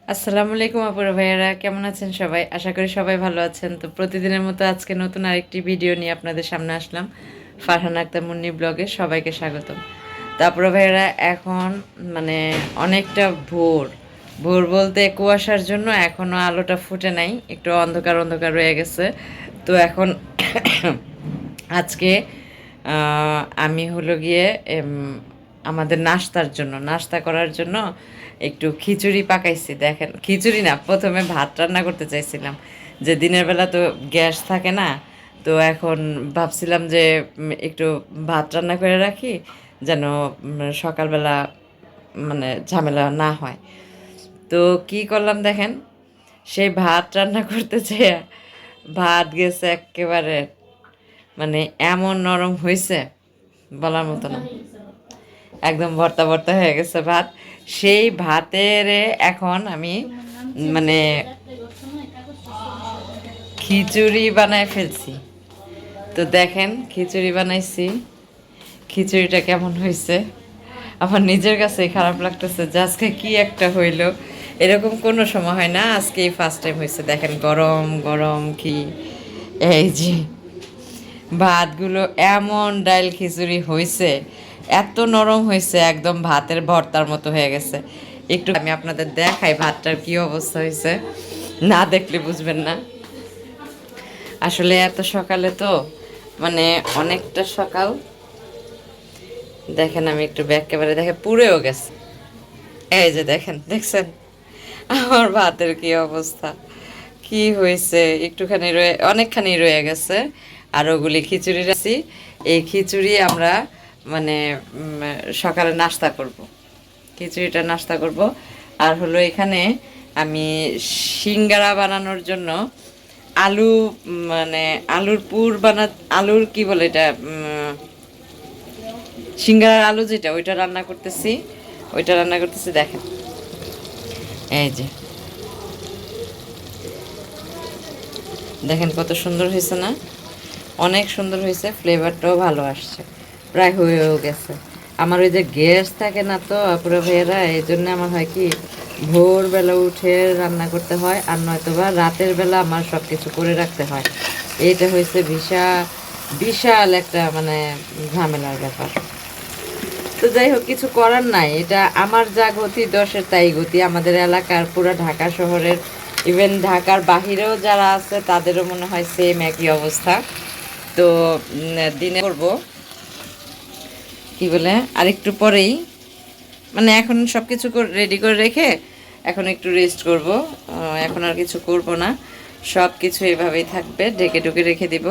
আসসালামু আলাইকুম আপুরা ভাইয়ারা, কেমন আছেন সবাই? আশা করি সবাই ভালো আছেন। তো প্রতিদিনের মতো আজকে নতুন আরেকটি ভিডিও নিয়ে আপনাদের সামনে আসলাম। ফারহান আক্তার মুন্নি ব্লগে সবাইকে স্বাগতম। তারপরে ভাইয়ারা এখন মানে অনেকটা ভোর ভোর বলতে কুয়াশার জন্য এখনো আলোটা ফুটে নাই, একটু অন্ধকার অন্ধকার রয়ে গেছে। তো এখন আজকে আমি হলো গিয়ে আমাদের নাস্তা করার জন্য একটু খিচুড়ি পাকাইছি। দেখেন, খিচুড়ি না, প্রথমে ভাত রান্না করতে চাইছিলাম, যে দিনের বেলা তো গ্যাস থাকে না। তো এখন ভাবছিলাম যে একটু ভাত রান্না করে রাখি, যেন সকালবেলা মানে ঝামেলা না হয়। তো কি করলাম দেখেন, সেই ভাত রান্না করতে চেয়ে ভাত গেছে একেবারে, মানে এমন নরম হয়েছে বলার মতো না, একদম ভর্তা ভর্তা হয়ে গেছে ভাত। সেই ভাতের এখন আমি মানে খিচুড়ি বানায় ফেলছি। তো দেখেন খিচুড়ি বানাইছি, খিচুড়িটা কেমন হয়েছে আমার নিজের কাছে খারাপ লাগতেছে যে আজকে কি একটা হইলো। এরকম কোনো সময় হয় না, আজকেই ফার্স্ট টাইম হয়েছে। দেখেন গরম গরম কি, এই যে ভাতগুলো এমন ডাইল খিচুড়ি হয়েছে, এত নরম হয়েছে, একদম ভাতের ভর্তার মতো হয়ে গেছে। একটু আমি আপনাদের দেখাই ভাতটার কি অবস্থা হয়েছে, না দেখলে বুঝবেন না। আসলে এত সকালে তো, মানে অনেকটা সকাল। দেখেন আমি একটু একেবারে দেখে পুড়েও গেছে। এই যে দেখেন, দেখছেন আমার ভাতের কি অবস্থা, কি হয়েছে, একটুখানি রয়ে অনেকখানি রয়ে গেছে। আর ওগুলি খিচুড়ি রাখছি, এই খিচুড়ি আমরা মানে সকালে নাস্তা করব, খিচুড়িটা নাস্তা করব। আর হলো এখানে আমি সিঙ্গারা বানানোর জন্য আলু, মানে আলুর পুর আলুর কি বলে এটা, সিঙ্গারার আলু যেটা, ওইটা রান্না করতেছি। দেখেন এই যে, দেখেন কত সুন্দর হয়েছে না, অনেক সুন্দর হয়েছে, ফ্লেভারটাও ভালো আসছে, প্রায় হয়েও গেছে। আমার ওই যে গ্যাস থাকে না তো পুরো ভাইয়েরা, এই জন্য আমার হয় কি ভোরবেলা উঠে রান্না করতে হয়, আর নয়তো বা রাতের বেলা আমার সব কিছু করে রাখতে হয়। এইটা হয়েছে বিশাল বিশাল একটা মানে ঝামেলার ব্যাপার। তো যাই হোক, কিছু করার নাই, এটা আমার যা গতি দশের তাই গতি। আমাদের এলাকার পুরো ঢাকা শহরের, ইভেন ঢাকার বাহিরেও যারা আছে তাদেরও মনে হয় সেম একই অবস্থা। তো দিনে করব কি বলে, আর একটু পরেই, মানে এখন সব কিছু রেডি করে রেখে এখন একটু রেস্ট করব। এখন আর কিছু করব না, সব কিছু এভাবেই থাকবে, ঢেকে ঢুকে রেখে দিব।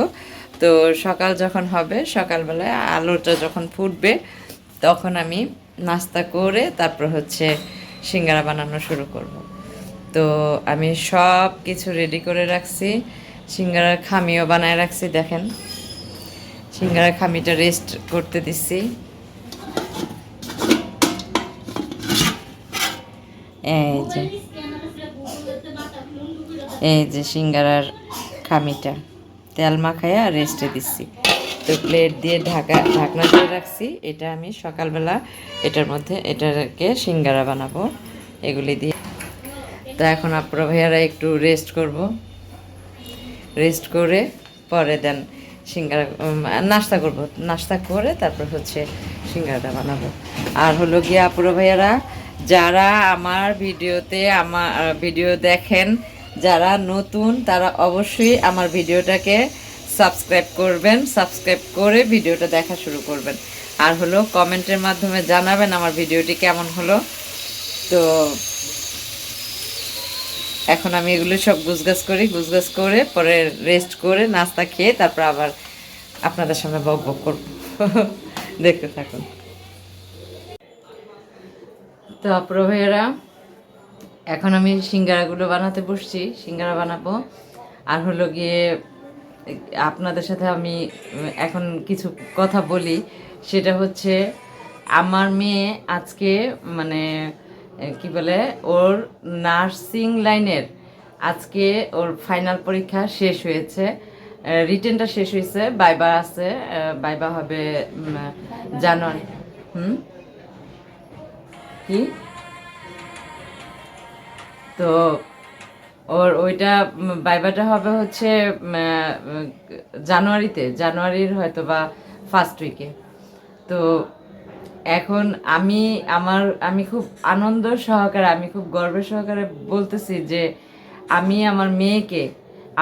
তো সকাল যখন হবে, সকালবেলায় আলোটা যখন ফুটবে, তখন আমি নাস্তা করে তারপর হচ্ছে সিঙ্গারা বানানো শুরু করব। তো আমি সব কিছু রেডি করে রাখছি, সিঙ্গারার খামিও বানায় রাখছি। দেখেন সিঙ্গারার খামিটা রেস্ট করতে দিচ্ছি। এই যে, এই যে সিঙ্গারার খামিটা তেল মাখাইয়া রেস্টে দিচ্ছি। তো প্লেট দিয়ে ঢাকনা দিয়ে রাখছি। এটা আমি সকালবেলা এটার মধ্যে এটাকে সিঙ্গারা বানাবো এগুলি দিয়ে। তো এখন আপনারা ভাইয়ারা একটু রেস্ট করব, রেস্ট করে পরে দেন সিঙ্গারা নাস্তা করব, নাস্তা করে তারপর হচ্ছে সিঙ্গারাটা বানাবো। আর হলো গিয়ে আপুরা ভাইয়ারা, যারা আমার ভিডিও দেখেন, যারা নতুন তারা অবশ্যই আমার ভিডিওটাকে সাবস্ক্রাইব করবেন, সাবস্ক্রাইব করে ভিডিওটা দেখা শুরু করবেন। আর হলো কমেন্টের মাধ্যমে জানাবেন আমার ভিডিওটি কেমন হলো। তো এখন আমি এগুলো সব গুছগাছ করে পরে রেস্ট করে নাস্তা খেয়ে তারপর আবার আপনাদের সামনে বক বক করবো। দেখতে থাকুন। তো আপুরা ভাইয়েরা, এখন আমি সিঙ্গারাগুলো বানাতে বসছি, সিঙ্গারা বানাবো। আর হলো গিয়ে আপনাদের সাথে আমি এখন কিছু কথা বলি, সেটা হচ্ছে আমার মেয়ে আজকে মানে কি বলে, ওর নার্সিং লাইনের আজকে ওর ফাইনাল পরীক্ষা শেষ হয়েছে, রিটেনটা শেষ হয়েছে, বাইবা আছে, বাইবা হবে জানুয়ারি। হুম, কি তো ওর ওইটা বাইবাটা হবে হচ্ছে জানুয়ারির হয়তো বা ফার্স্ট উইকে। তো এখন আমি খুব আনন্দ সহকারে, আমি খুব গর্বের সহকারে বলতেছি যে আমি আমার মেয়েকে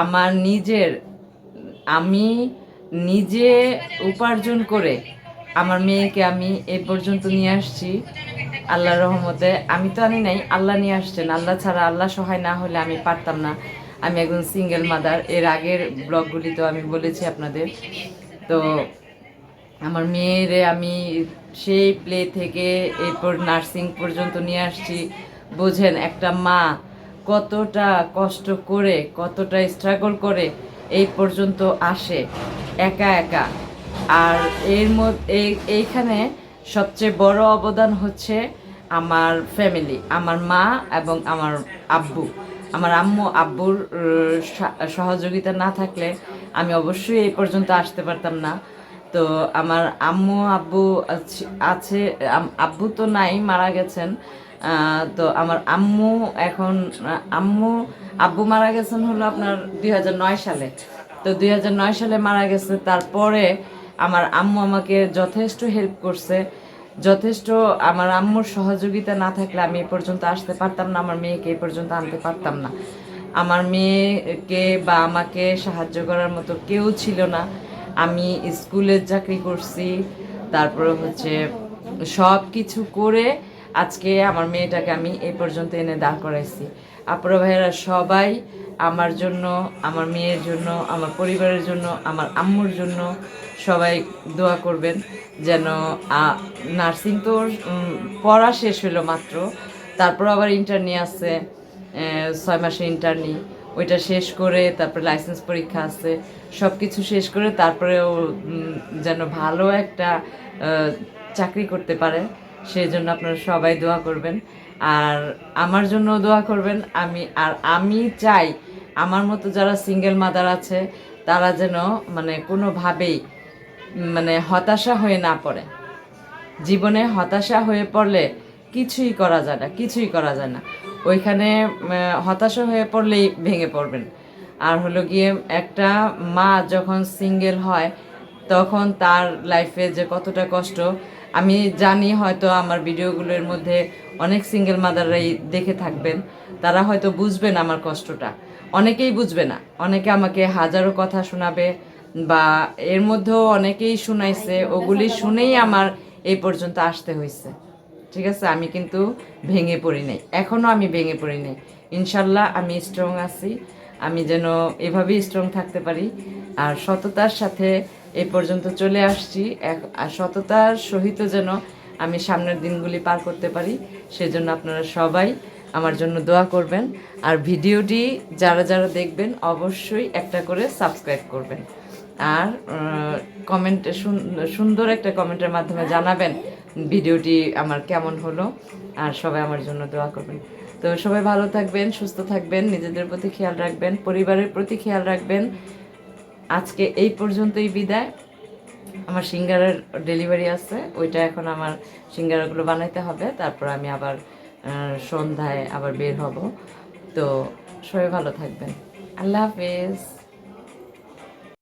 আমার আমি নিজে উপার্জন করে আমার মেয়েকে আমি এই পর্যন্ত নিয়ে আসছি আল্লাহর রহমতে। আমি তো আনি নাই, আল্লাহ নিয়ে আসছেন। আল্লাহ ছাড়া, আল্লাহ সহায় না হলে আমি পারতাম না। আমি একজন সিঙ্গেল মাদার, এর আগের ব্লগগুলিতেও আমি বলেছি আপনাদের। তো আমার মেয়েরে আমি সেই প্লে থেকে এরপর নার্সিং পর্যন্ত নিয়ে আসছি। বোঝেন একটা মা কতটা কষ্ট করে, কতটা স্ট্রাগল করে এই পর্যন্ত আসে একা একা। আর এইখানে সবচেয়ে বড় অবদান হচ্ছে আমার ফ্যামিলি, আমার মা এবং আমার আব্বু। আমার আম্মু আব্বুর সহযোগিতা না থাকলে আমি অবশ্যই এই পর্যন্ত আসতে পারতাম না। তো আমার আম্মু আব্বু আছে, আব্বু তো নাই, মারা গেছেন। তো আমার আম্মু এখন আব্বু মারা গেছেন হলো আপনার 2009 সালে। তো 2009 সালে মারা গেছে। তারপরে আমার আম্মু আমাকে যথেষ্ট হেল্প করছে, যথেষ্ট। আমার আম্মুর সহযোগিতা না থাকলে আমি এ পর্যন্ত আসতে পারতাম না, আমার মেয়েকে এ পর্যন্ত আনতে পারতাম না। আমার মেয়েকে বা আমাকে সাহায্য করার মতো কেউ ছিল না। আমি স্কুলে চাকরি করছি, তারপরে হচ্ছে সব কিছু করে আজকে আমার মেয়েটাকে আমি এই পর্যন্ত এনে দাঁড় করাইছি। আপুরা ভাইয়েরা সবাই আমার জন্য, আমার মেয়ের জন্য, আমার পরিবারের জন্য, আমার আম্মুর জন্য সবাই দোয়া করবেন যেন নার্সিং তো পড়া শেষ হলো মাত্র, তারপর আবার ইন্টার্নি আছে, 6 মাসে ইন্টার্নি, ওইটা শেষ করে তারপরে লাইসেন্স পরীক্ষা আছে, সব কিছু শেষ করে তারপরেও যেন ভালো একটা চাকরি করতে পারে। সেই জন্য আপনারা সবাই দোয়া করবেন আর আমার জন্য দোয়া করবেন। আমি চাই আমার মতো যারা সিঙ্গেল মাদার আছে তারা যেন মানে কোনোভাবেই মানে হতাশা হয়ে না পড়ে। জীবনে হতাশা হয়ে পড়লে কিছুই করা যায় না, কিছুই করা যায় না। ওইখানে হতাশা হয়ে পড়লেই ভেঙে পড়বেন। আর হলো গিয়ে একটা মা যখন সিঙ্গেল হয় তখন তার লাইফে যে কতটা কষ্ট আমি জানি। হয়তো আমার ভিডিওগুলোর মধ্যে অনেক সিঙ্গেল মাদাররাই দেখে থাকবেন, তারা হয়তো বুঝবেন আমার কষ্টটা। অনেকেই বুঝবে না, অনেকে আমাকে হাজারো কথা শোনাবে বা এর মধ্যেও অনেকেই শুনাইছে, ওগুলি শুনেই আমার এই পর্যন্ত আসতে হয়েছে। ঠিক আছে, আমি কিন্তু ভেঙে পড়ি নাই, এখনও আমি ভেঙে পড়ি নাই। ইনশাল্লাহ আমি স্ট্রং আছি, আমি যেন এভাবেই স্ট্রং থাকতে পারি। আর সততার সাথে এ পর্যন্ত চলে আসছি, আর সততার সহিত যেন আমি সামনের দিনগুলি পার করতে পারি। সেজন্য আপনারা সবাই আমার জন্য দোয়া করবেন। আর ভিডিওটি যারা যারা দেখবেন অবশ্যই একটা করে সাবস্ক্রাইব করবেন। আর কমেন্টে সুন্দর একটা কমেন্টের মাধ্যমে জানাবেন ভিডিওটি আমার কেমন হলো। আর সবাই আমার জন্য দোয়া করবেন। তো সবাই ভালো থাকবেন, সুস্থ থাকবেন, নিজেদের প্রতি খেয়াল রাখবেন, পরিবারের প্রতি খেয়াল রাখবেন। আজকে এই পর্যন্তই বিদায়। আমার সিঙ্গারার ডেলিভারি আছে, ওইটা এখন আমার সিঙ্গারাগুলো বানাইতে হবে, তারপর আমি আবার সন্ধ্যায় আবার বের হব। তো সবাই ভালো থাকবেন। আল্লাহ হাফেজ।